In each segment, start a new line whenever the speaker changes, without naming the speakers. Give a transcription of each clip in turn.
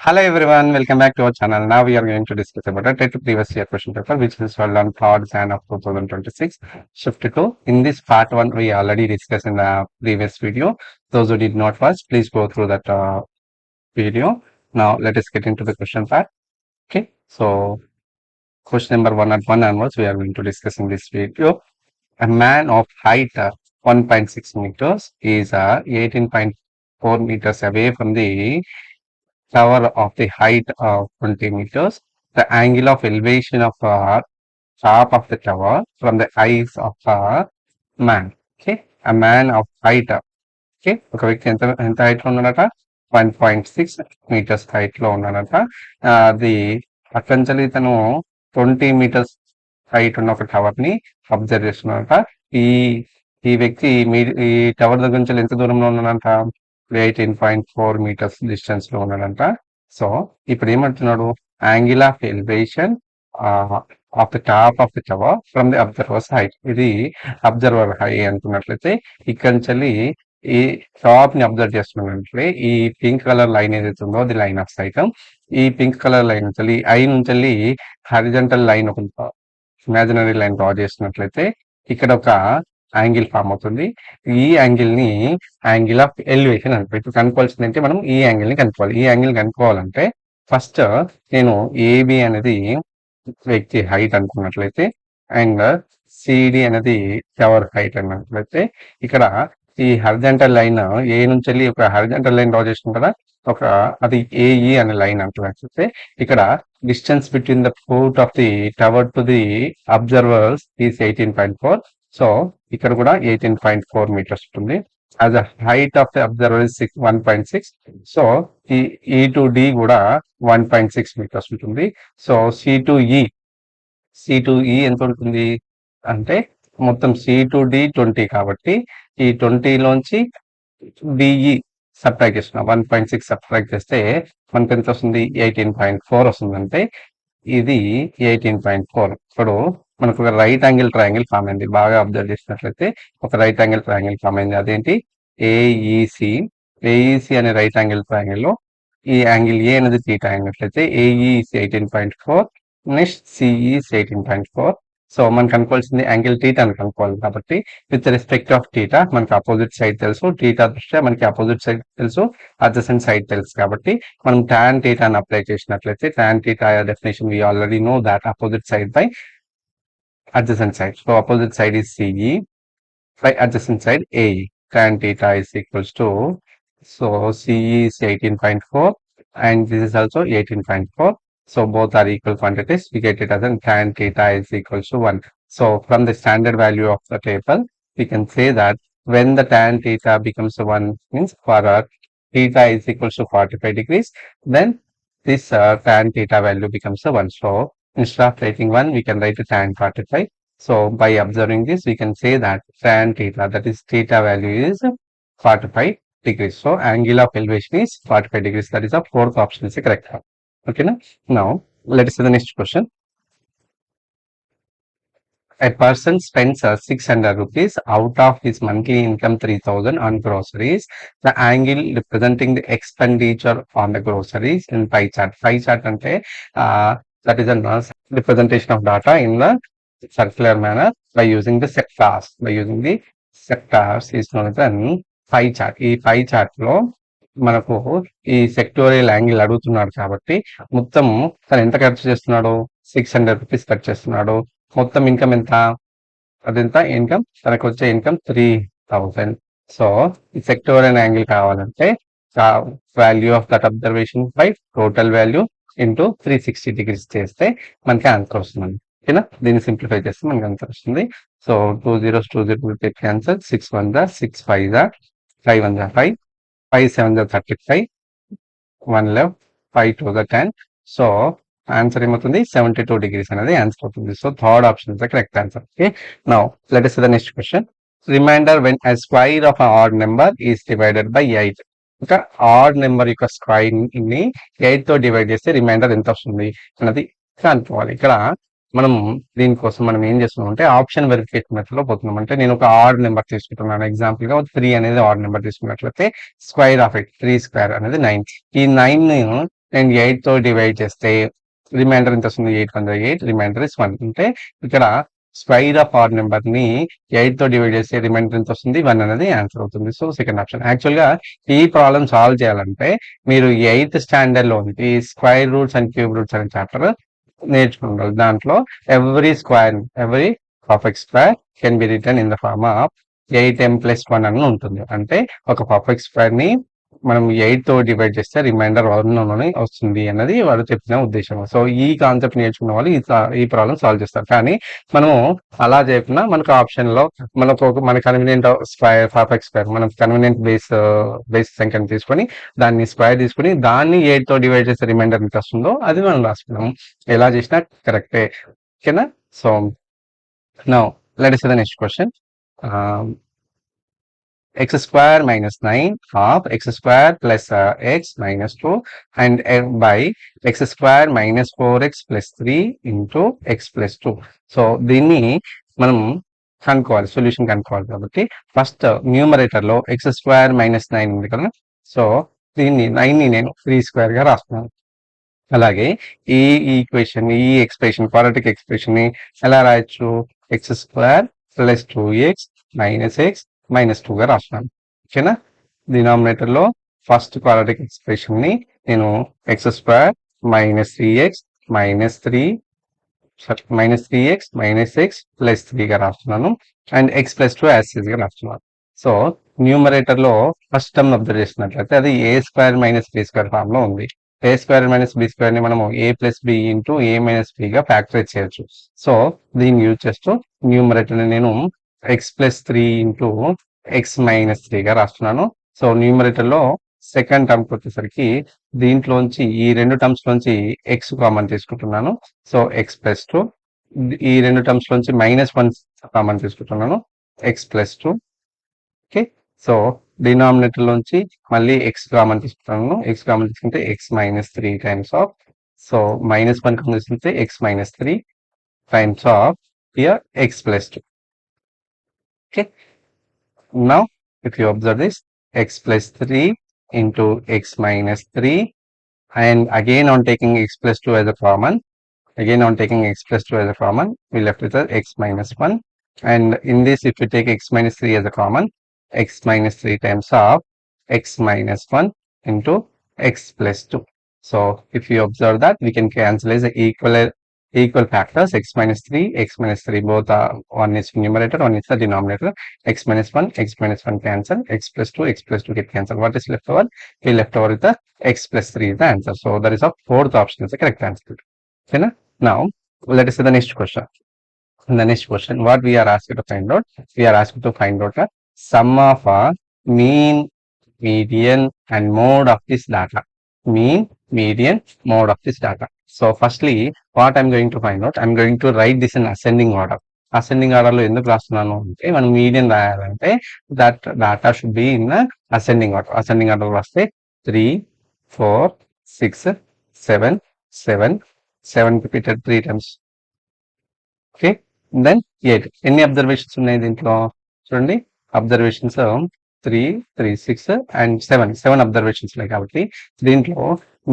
Hello everyone, welcome back to our channel. Now we are going to discuss about a TET previous year question paper which is held on 3rd Jan of 2026, shift 2. In this part 1 we already discussed in the previous video. Those who did not watch, please go through that video. Now let us get into the question part. Okay, so question number 1 at 1 onwards we are going to discuss in this video. A man of height 1.6 meters is 18.4 meters away from the tower of the height of 20 meters. The angle of elevation of top of the tower from the eyes of a man. Okay, a man of height. Okay, ఒక వ్యక్తి ఎంత height లో ఉన్నాడట, 1.6 metres height లో ఉన్నాడట. అది అక్కడి తను 20 మీటర్స్ హైట్ ఉన్న ఒక టవర్ ని అబ్జర్వ్ చేస్తున్నాడట. ఈ ఈ వ్యక్తి ఈ టవర్ దగ్గర నుంచి ఎంత దూరంలో ఉన్నాడంట, 18.4 మీటర్స్ డిస్టెన్స్ లో ఉన్నాడంట. సో ఇప్పుడు ఏమంటున్నాడు, angle of elevation of the top of the tower from the observer's height. ఇది అబ్జర్వర్ హై అనుకున్నట్లయితే ఇక్కడ నుంచి ఈ టాప్ ని అబ్జర్వ్ చేస్తున్నట్లే ఈ పింక్ కలర్ లైన్ ఏదైతే ఉందో అది లైన్ ఆఫ్ సైట్. ఈ పింక్ కలర్ లైన్ నుంచి ఐ నుంచి హారిజంటల్ లైన్ ఒక ఇమాజినరీ లైన్ డ్రా చేసినట్లయితే ఇక్కడ ఒక యాంగిల్ ఫామ్ అవుతుంది. ఈ యాంగిల్ ని యాంగిల్ ఆఫ్ ఎలివేషన్ అంటే ఇప్పుడు కనుక్కోవాల్సింది అంటే మనం ఈ యాంగిల్ ని కనుక్కోవాలి. ఈ యాంగిల్ కనుక్కోవాలంటే ఫస్ట్ నేను ఏబి అనేది వ్యక్తి హైట్ అనుకున్నట్లయితే అండ్ సిడి అనేది టవర్ హైట్ అన్నట్లయితే ఇక్కడ ఈ హరిజంటల్ లైన్ ఏ నుంచి వెళ్ళి ఒక హరిజంటల్ లైన్ డ్రా చేసిన కదా, ఒక అది ఏఈ అనే లైన్ అంటున్నట్లయితే ఇక్కడ distance between the foot of the tower to the observers is 18.4. So ఇక్కడ కూడా 18.4 మీటర్స్ ఉంటుంది. As a height of the observer is 1.6. So ఈ టు డి కూడా 1.6 మీటర్స్ ఉంటుంది. సో సి టు ఈ ఎంత ఉంటుంది అంటే మొత్తం సి టు డి 20 కాబట్టి ఈ 20 లోంచి డిఈ సబ్ట్రాక్ట్ చేస్తున్నాం. 1.6 సబ్ట్రాక్ట్ చేస్తే మనకి ఎంత వస్తుంది, 18.4 వస్తుంది. అంటే ఇది 18.4. ఇప్పుడు మనకు ఒక రైట్ యాంగిల్ ట్రయాంగిల్ ఫామ్ అయింది. బాగా అబ్జర్వ్ చేసినట్లయితే ఒక రైట్ యాంగిల్ ట్రయాంగిల్ ఫామ్ అయింది. అదేంటి, ఏఈసి అనే రైట్ యాంగిల్ ట్రయాంగిల్ లో ఈ యాంగిల్ ఏ అనేది థీటా అయినట్లయితే ఏఈసి 18.4, నెక్స్ట్ సిఈసి 18.4. సో మనకు అనుకోవాల్సింది యాంగిల్ టీటా అని కనుక్కోవాలి. కాబట్టి విత్ రెస్పెక్ట్ ఆఫ్ టీటా మనకి అపోజిట్ సైడ్ తెలుసు, టీటా దృష్ట్యా మనకి అపోజిట్ సైడ్ తెలుసు, అడ్జసెంట్ సైడ్ తెలుసు. కాబట్టి మనం టాన్ టీటా అని అప్లై చేసినట్లయితే tan theta definition we already know that opposite side by adjacent side. So opposite side is CE by adjacent side AE. Tan theta is equals to, so CE is 18.4 and this is also 18.4. So both are equal quantities. We get it as an tan theta is equals to 1. So from the standard value of the table, we can say that when the tan theta becomes 1 means for theta is equals to 45 degrees, then this tan theta value becomes a 1. So instead of writing 1, we can write a tan 45. So by observing this, we can say that tan theta, that is theta value is 45 degrees. So angle of elevation is 45 degrees. That is the fourth option is the correct one. Okay, now let us see the next question. A person spends 600 rupees out of his monthly income 3000 on groceries. The angle representing the expenditure on the groceries in pie chart. Pie chart ante that is a representation of data in the circular manner by using the sectors. By using the sectors is known as an pie chart. ఈ pie chart లో మనకు ఈ sectorial angle అడుగుతున్నాడు కాబట్టి మొత్తం తను ఎంత ఖర్చు చేస్తున్నాడు, 600 రూపీస్ ఖర్చు చేస్తున్నాడు. మొత్తం ఇన్కమ్ ఎంత, అదెంత ఇన్కమ్, తనకు వచ్చే ఇన్కమ్ 3000. సో ఈ సెక్టోరియల్ యాంగిల్ కావాలంటే value of that observation by total value into 360 degrees చేస్తే మనకి ఆన్సర్ వస్తుంది. ఓకేనా, దీన్ని సింప్లిఫై చేస్తే మనకి ఆన్సర్ వస్తుంది. So 2 zeros 2 0 take cancel, 6 1 6 5 5 1 5 5 7 35 1 left 5 2 10. So answer ఏమవుతుంది, 72 డిగ్రీస్ అనేది ఆన్సర్ అవుతుంది. So third option is the correct answer. Okay, now let us see the next question. Reminder when a square of an odd number is divided by 8. ఒక odd number యొక్క square ని 8 తో divide చేస్తే reminder ఎంత వస్తుంది అన్నది కనుక్కోవాలి. ఇక్కడ మనం దీనికోసం మనం ఏం చేస్తున్నాం అంటే ఆప్షన్ వెరిఫికేషన్ మెథడ్ లో పోతున్నాం. అంటే నేను ఒక ఆడ్ నెంబర్ తీసుకుంటున్నాను, ఎగ్జాంపుల్ గా 3 అనేది ఆడ్ నెంబర్ తీసుకున్నట్లయితే స్క్వైర్ ఆఫ్ ఇట్ 3 స్క్వేర్ అనేది 9. ఈ 9 నేను 8 తో డివైడ్ చేస్తే రిమైండర్ ఎంత వస్తుంది? 8 రిమైండర్ ఇస్ 1. అంటే ఇక్కడ స్క్వైర్ ఆఫ్ ఆడ్ నెంబర్ ని 8 తో డివైడ్ చేస్తే రిమైండర్ ఎంత వస్తుంది? 1 అనేది ఆన్సర్ అవుతుంది. So second option. యాక్చువల్ గా ఈ ప్రాబ్లం సాల్వ్ చేయాలంటే మీరు 8th స్టాండర్డ్ లో ఈ square roots and cube roots అనే చాప్టర్ నేర్చుకుంటారు. దాంట్లో every perfect square can be return in the form of 8m+1 అని ఉంటుంది. అంటే ఒక పర్ఫెక్ట్ స్క్వేర్ ని మనం 8 తో డివైడ్ చేస్తే రిమైండర్ 1 అని వస్తుంది అన్నది వాడు చెప్పిన ఉద్దేశం. సో ఈ కాన్సెప్ట్ నేర్చుకున్న వాళ్ళు ఈ ప్రాబ్లం సాల్వ్ చేస్తారు. కానీ మనము అలా చెప్పినా మనకు ఆప్షన్ లో మన కన్వీనియంట్ స్క్వేర్ పర్ఫెక్ట్ స్క్వేర్ మనం కన్వీనియంట్ బేస్ సంఖ్యను తీసుకొని దాన్ని స్క్వేర్ తీసుకుని దాన్ని 8 తో డివైడ్ చేస్తే రిమైండర్ ఎంత వస్తుందో అది మనం రాసుకున్నాం. ఎలా చేసినా కరెక్టే. ఓకేనా? So now let us see the next question. X square minus 9 of x square plus x minus 2 and by x square minus 4x plus 3 into x plus 2. So దీన్ని మనం కనుక్కోవాలి, సొల్యూషన్ కనుక్కోవాలి. కాబట్టి ఫస్ట్ న్యూమరేటర్ లో x square minus 9 ఉంది కదా, so దీన్ని 9 ని నేను 3 స్క్వేర్ గా రాస్తున్నాను. అలాగే ఈ ఈక్వేషన్ ఈ ఎక్స్ప్రెషన్ క్వాడ్రాటిక్ ఎక్స్ప్రెషన్ ని ఎలా రాయొచ్చు? X square plus 2x minus X minus 2 గా రాస్తున్నాను. ఓకేనా? డినామినేటర్ లో ఫస్ట్ క్వాడ్రాటిక్ ఎక్స్ప్రెషన్ ని నేను X square minus 3x minus 3x minus X plus 3 గా రాస్తున్నాను. అండ్ ఎక్స్ ప్లస్ 2 యాసిస్ గా రాస్తున్నాను. సో న్యూమరేటర్ లో ఫస్ట్ టర్మ్ అబ్జర్వ్ చేసినట్లయితే అది A square minus B square form లో ఉంది. A square minus B square ని మనము A plus B into A minus B గా ఫ్యాక్టరైజ్ చేయొచ్చు. సో దీన్ని యూజ్ చేస్తూ న్యూమరేటర్ ని నేను X plus 3 into X minus 3 గా రాస్తున్నాను. సో న్యూమరేటర్ లో సెకండ్ టర్మ్ వచ్చేసరికి దీంట్లోంచి ఈ రెండు టర్మ్స్ లోంచి ఎక్స్ కామన్ తీసుకుంటున్నాను. So X plus 2. ఈ రెండు టర్మ్స్ లోంచి -1 కామన్ తీసుకుంటున్నాను. X plus 2. Okay, so denominator లోంచి మళ్ళీ ఎక్స్ కామన్ తీసుకుంటాను. ఎక్స్ కామన్ తీసుకుంటే X minus 3 times of, so -1 common తీసుకుంటే X minus 3 times of here X plus 2. Okay, now if you observe this, x plus 3 into x minus 3, and again on taking x plus 2 as a common, we left with x minus 1. And in this, if you take x minus 3 as a common, x minus 3 times of x minus 1 into x plus 2. So if you observe that, we can cancel as equal factors. X minus 3 both are, one is numerator, one is the denominator. X minus 1 cancel, x plus 2 get cancelled. What is left over? We left over with the x plus 3 is the answer. So that is the fourth option is the correct answer. Okay, now let us see the next question. In the next question, what we are asked to find out? We are asked to find out the sum of a mean, median and mode of this data. Mean, median, mode of this data. So firstly, what I'm going to find out, I'm going to write this in ascending order. Ascending order లో ఎందుకు రాస్తున్నాను అంటే మనం median రాయాలంటే that data should be in ascending order. Ascending order రాస్తే 3, 4, 6, 7 repeated 3 times. Okay, then 8. ఎన్ని observations ఉన్నాయి దీంట్లో చూడండి. అబ్జర్వేషన్స్ 3, 6 అండ్ 7 అబ్జర్వేషన్స్ ఉన్నాయి. కాబట్టి దీంట్లో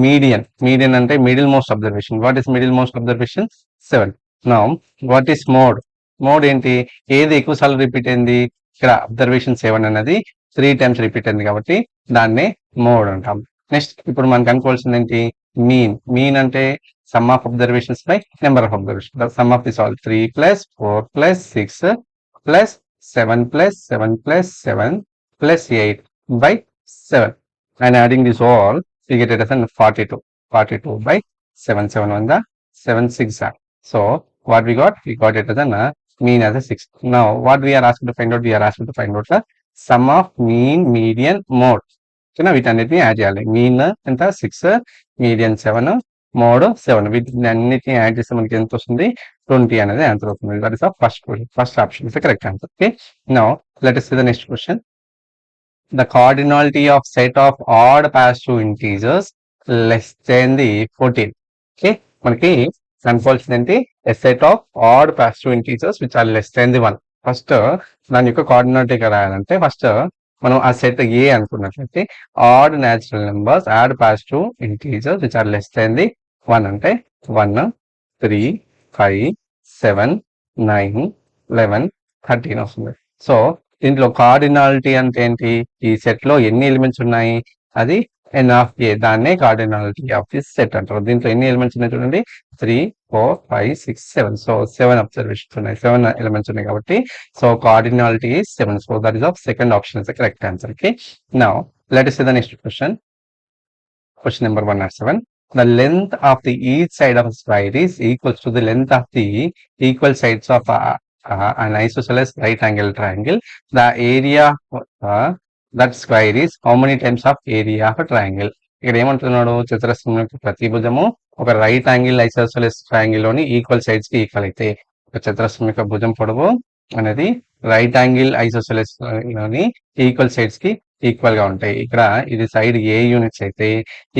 మీడియన్ అంటే middle most observation. What is middle most observation? 7. Now what is mode ఏంటి? ఏది ఎక్కువ సార్లు రిపీట్ అయింది? ఇక్కడ అబ్జర్వేషన్ 7 అనేది 3 టైమ్స్ రిపీట్ అయింది కాబట్టి దాన్నే మోడ్ అంటాం. నెక్స్ట్ ఇప్పుడు మనకు అనుకోవాల్సింది ఏంటి? మీన్ అంటే sum of observations by number of observations. The sum of this all 3 plus 4 plus 6 plus 7 plus 7 plus 7 plus 8 by 7. And adding this all, we get it as 42. 42 by 7. 7 on the 7 6. So what we got? We got it as a mean as a 6. Now what we are asked to find out? We are asked to find out the sum of mean, median, mode. So now వీటన్నిటిని add చేయాలి. Mean ఎంత? 6, median 7, mode 7. వీటిని అన్నిటిని add చేస్తే మనకి ఎంత వస్తుంది? 20 అనేది ఆన్సర్ అవుతుంది. That is first option is the correct answer. Okay, now let us see the next question. The cardinality of set of odd positive integers less than the 14. Okay, మనకి కనుకోవాల్సింది ఏంటి? a set of odd positive integers which are less than the 1. First దాని యొక్క coordinate రాయాలంటే first మనం ఆ set A అనుకున్నట్లయితే odd natural numbers add positive integers which are less than the 1 అంటే 1, 3, 5, 7, 9, 11, 13 వస్తుంది. సో దీంట్లో కార్డినాలిటీ అంటే ఏంటి? ఈ సెట్ లో ఎన్ని ఎలిమెంట్స్ ఉన్నాయి? అది ఎన్ ఆఫ్ ఏ, దాన్నే కార్డినాలిటీ ఆఫ్ దిస్ సెట్ అంటారు. దీంట్లో ఎన్ని ఎలిమెంట్స్ ఉన్నాయి చూడండి, 3, 4, 5, 6, 7. సో 7 అబ్జర్వేషన్స్ ఉన్నాయి, 7 ఎలిమెంట్స్ ఉన్నాయి కాబట్టి so cardinality is 7. So that is of second option is the correct answer. Okay. Now let us see the next question. Question number 107. The length of the each side of a square is equals to the length of the equal sides of an isosceles right angle triangle. The area of that square is how many times of area of a triangle? ఇక్కడ ఏమంటున్నాడు, చతురస్రం యొక్క ప్రతి భుజము ఒక right angle isosceles triangle లోని equal sides కి equal అయితే, ఒక చతురస్రం యొక్క భుజం పొడవు అనేది రైట్ యాంగిల్ ఐసోసెలస్ లోని ఈక్వల్ సైడ్స్ కి ఈక్వల్ గా ఉంటాయి. ఇక్కడ ఇది సైడ్ ఏ యూనిట్స్ అయితే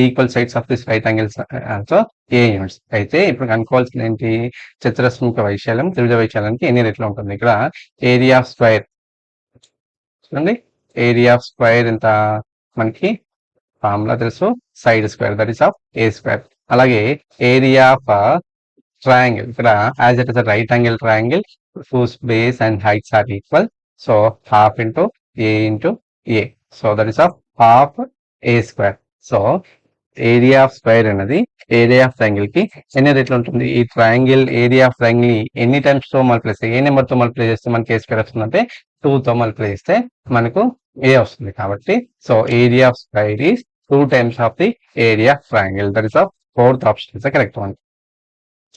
equal sides of this right angles also a units అయితే, ఇప్పుడు కనుక్కోవాల్సింది ఏంటి, చతురస్రం యొక్క వైశాల్యం త్రిభుజ వైశాల్యానికి ఎన్ని రెట్లు ఉంటుంది. ఇక్కడ ఏరియా ఆఫ్ స్క్వేర్ చూడండి, ఏరియా ఆఫ్ స్క్వేర్ ఎంత మనకి ఫార్ములా తెలుసు, side square that is of A square. అలాగే ఏరియా ఆఫ్ ట్రయాంగిల్, ఇక్కడ as it is a right angle triangle whose base and heights are equal, so half into a into a, so that is of half a square. So area of square అనేది area of triangle కి ఎన్ని రెట్లు ఉంటుంది. ఈ triangle area of triangle ని ఎన్ని times తో multiply చేస్తే, ఏ నెంబర్ తో మల్టిప్లై చేస్తే మనకి ఏ స్క్వేర్ వస్తుందంటే 2 తో మల్టిప్లై చేస్తే మనకు ఏ వస్తుంది. కాబట్టి so area of square is 2 times of the area of triangle. That is the fourth option is the correct one.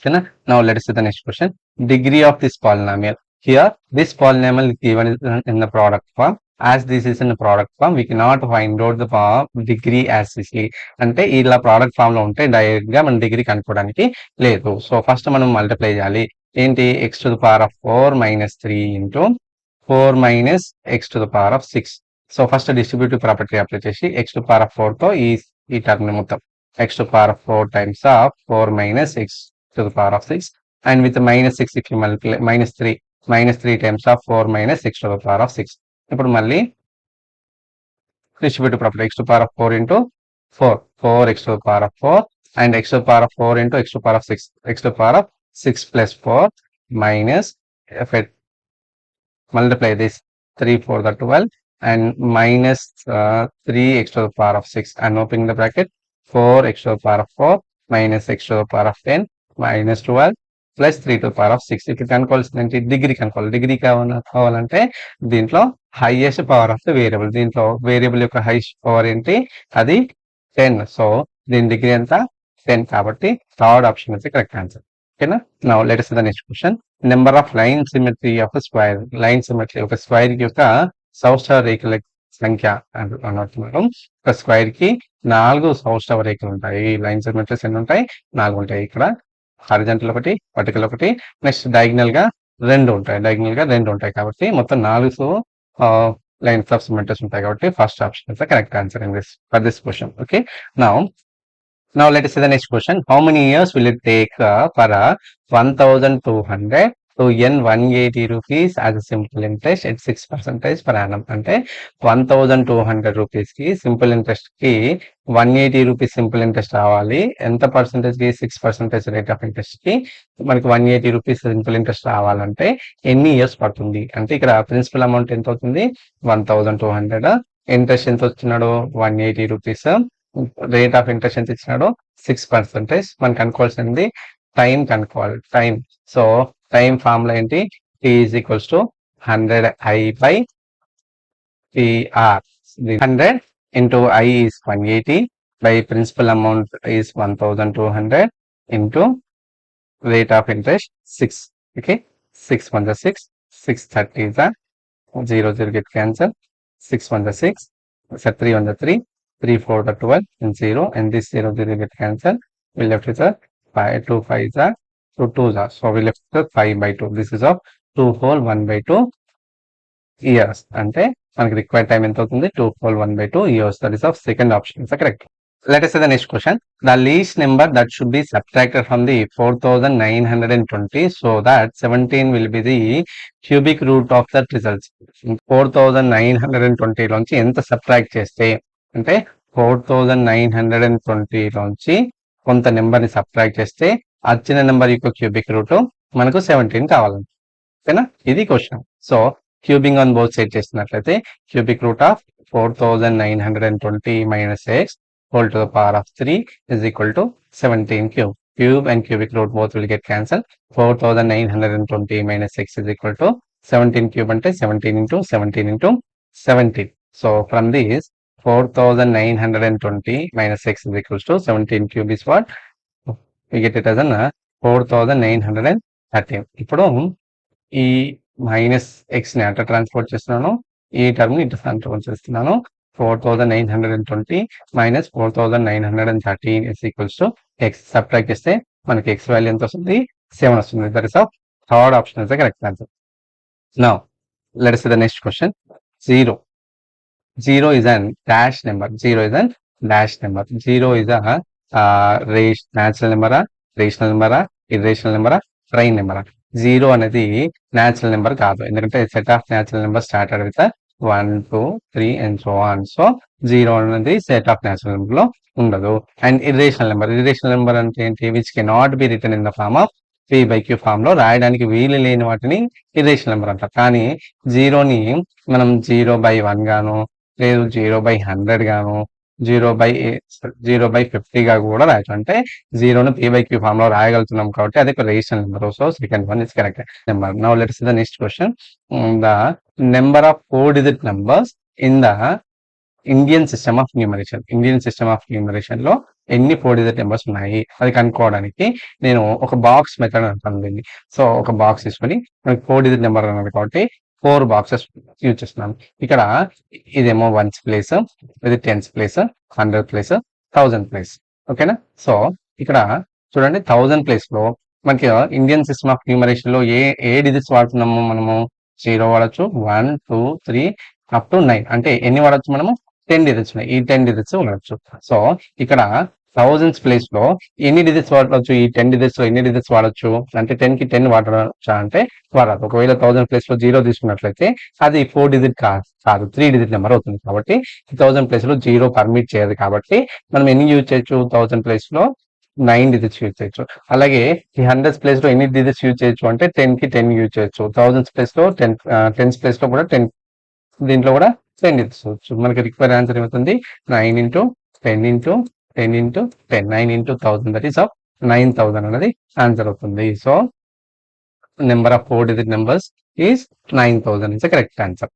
Okay, now let us see the next question. Degree of this polynomial. Here this polynomial is given in the product form. As this is in the product form, we cannot find out the degree as easily. అంటే ఇలా product form లో ఉంటే direct గా మనం degree కనుక్కోవడానికి లేదు. So first మనం multiply చేయాలి. ఏంటి, x to the power of 4 minus 3 into 4 minus x to the power of 6. So first distributive property apply చేసి x to the power of 4 తో ఈ టర్మ్ మొత్తం x to the power of 4 times of 4 minus x to the power of 6, and with the minus 6 if you multiply minus 3 times of 4 minus x to the power of 6. ఇప్పుడు మళ్ళీ distributive property x to the power of 4 into 4x to the power of 4 and x to the power of 4 into x to the power of 6, x to the power of 6 plus 4 minus if it multiply this 3 4 the 12 and minus 3x to the power of 6 and opening the bracket 4x to the power of 4 minus x to the power of 10 minus 12 plus 3 to the power of 6. ఇక్కడ కనుక్కోవాల్సింది degree కనుక్కోవాలి. Degree కావాలంటే దీంట్లో highest power of the variable, దీంట్లో variable యొక్క highest power ఏంటి, అది 10. So దీని degree ఎంత 10 కాబట్టి third option is correct answer. ఓకేనా. Now let us see the next question. Number of line symmetry of square. Line symmetry ఒక స్క్వేర్ యొక్క సౌష్ఠవ రేఖల సంఖ్య అంటున్నాం. ఒక స్క్వేర్ కి 4 సౌష్ఠవ రేఖలు ఉంటాయి. లైన్ సిమెట్రీస్ ఎన్ని ఉంటాయి, 4 ఉంటాయి. ఇక్కడ హారిజాంటల్ ఒకటి, వర్టికల్ ఒకటి, నెక్స్ట్ డయాగ్నల్ గా 2 ఉంటాయి. కాబట్టి మొత్తం 4 లైన్స్ ఆఫ్ సిమెట్రీస్ ఉంటాయి. కాబట్టి first option is the correct answer in this for this question. Okay. Now let us see the next question. How many years will it take for 1,200 to earn 180 rupees as a simple interest at 6% per annum? అంటే 1,200 rupees కి simple interest కి 180 rupees simple interest రావాలి. ఎంత percentage కి, 6% rate of interest కి మనకి 180 rupees simple interest రావాలంటే ఎన్ని ఇయర్స్ పడుతుంది. అంటే ఇక్కడ ప్రిన్సిపల్ అమౌంట్ ఎంత అవుతుంది, 1,200, ఇంట్రెస్ట్ ఎంత వచ్చినాడు 180 రూపీస్, రేట్ ఆఫ్ ఇంట్రెస్ట్ ఎంత ఇచ్చినాడు 6%. మనకు అనుకోవాల్సింది టైం కనుక్కోవాలి. టైం, సో టైం ఫార్ములా ఏంటి, t is equals to 100i by PR. 100 into i is 180 by principal amount is 1,200 into rate of interest 6. Okay, 6 1 is 6, 6 30 is 0 get cancel, 6 1 is 6, 3 1 is 3, 3 4 the 12 and 0, and this 0 get cancelled. We left with a 5 2 5 is 2 2 is, so we left with 5 by 2. This is of 2 whole 1 by 2 years. అంటే మనకి required time ఎంత అవుతుంది, 2 whole 1 by 2 years. That is of second option is the correct. Let us say the next question. The least number that should be subtracted from the 4920 so that 17 will be the cubic root of that results. 4920 లోంచి ఎంత subtract చేస్తే అంటే 4920 లోంచి కొంత number ని subtract చేస్తే వచ్చిన number యొక్క క్యూబిక్ రూట్ మనకు 17 కావాలండి. ఓకేనా, ఇది question. So cubing on both side చేసినట్లయితే cubic root of 4920 minus x whole to the power of 3 is equal to 17 cube. Cube and cubic root both will get cancelled. 4920 minus x is equal to 17 cube అంటే 17 into 17 into 17. So from this 4920 minus x is equals to 17 cube is what? We get it as an 4930. ఇప్పుడు ఈ minus X ని అట్లా transport చేస్తున్నాను, ఈ term ని ఇట్లా transport చేస్తున్నాను. 4920 minus 4930 is equals to X. Subtract చేస్తే మనకి ఎక్స్ వాల్యూ ఎంత వస్తుంది? 7 వస్తుంది. That is of third option is the correct answer. Now let us see the next question. 0 is an dash number. 0 is an dash number. 0 is a natural number, rational number, irrational number, prime number. 0 అనేది natural number కాదు, ఎందుకంటే set of natural number started with 1 2 3 and so on. So 0 అనేది set of natural number లో ఉండదు. And irrational number అంటే ఏంటి? Which cannot be return in the form of p by q form లో రాయడానికి వీలు లేని వాటిని ఇర్రేషనల్ నెంబర్ అంటారు. కానీ 0ని మనం 0/1 గాను, లేదు 0/100 గాను, 0/50 గా కూడా రాయచ్చు. అంటే 0ను p by q ఫామ్ లో రాయగలుగుతున్నాం కాబట్టి అది ఒక rational number. So second one is correct number. Now let's see the next question. The number of 4-digit numbers in the Indian system of numeration. Indian system of numeration లో ఎన్ని 4-digit numbers ఉన్నాయి అది కనుక్కోవడానికి నేను ఒక box method అంటాను దీన్ని. So ఒక బాక్స్ తీసుకొని మనకి 4-digit నెంబర్ అన్నది కాబట్టి 4 బాక్సెస్ యూజ్ చేస్తున్నాను. ఇక్కడ ఇదేమో 1's ప్లేస్, ఇది 10's ప్లేస్, 100 ప్లేస్, 1000 ప్లేస్. ఓకేనా? సో ఇక్కడ చూడండి 1000 ప్లేస్ లో మనకి ఇండియన్ సిస్టమ్ ఆఫ్ న్యూమరేషన్ లో ఏ డిజిట్స్ వాడుతున్నాము మనము? 0 వాడచ్చు, 1 2 3 అప్ టు 9. అంటే ఎన్ని వాడచ్చు మనము? 10 డిజిట్స్ ఉన్నాయి. ఈ 10 డిజిట్స్ వాడచ్చు. సో ఇక్కడ 1000's ప్లేస్ లో ఎన్ని డిజిట్స్ వాడవచ్చు? ఈ 10 డిజిట్స్ లో ఎన్ని డిజిట్స్ వాడచ్చు అంటే 10 కి 10 వాడచ్చా అంటే వాడదు. ఒకవేళ 1000 ప్లేస్ లో 0 తీసుకున్నట్లయితే అది 4 digit కాదు, 3 digit నెంబర్ అవుతుంది. కాబట్టి 1000 ప్లేస్ లో 0 పర్మిట్ చేయదు. కాబట్టి మనం ఎన్ని యూజ్ చేయొచ్చు? 1000 ప్లేస్ లో 9 డిజిట్స్ యూజ్ చేయొచ్చు. అలాగే ఈ 100's ప్లేస్ లో ఎన్ని డిజిట్స్ యూజ్ చేయొచ్చు అంటే 10 కి 10 యూజ్ చేయొచ్చు. 1000's ప్లేస్ లో 10's ప్లేస్ లో కూడా 10, దీంట్లో కూడా 10 డిజిట్స్ వచ్చు. మనకి రిక్వైర్ ఆన్సర్ ఏమవుతుంది? 9 into 10 into 10 into 10, 9 into 1000, that is of 9000 అనేది ఆన్సర్ అవుతుంది. So number of 4-digit numbers is 9000 is the correct answer.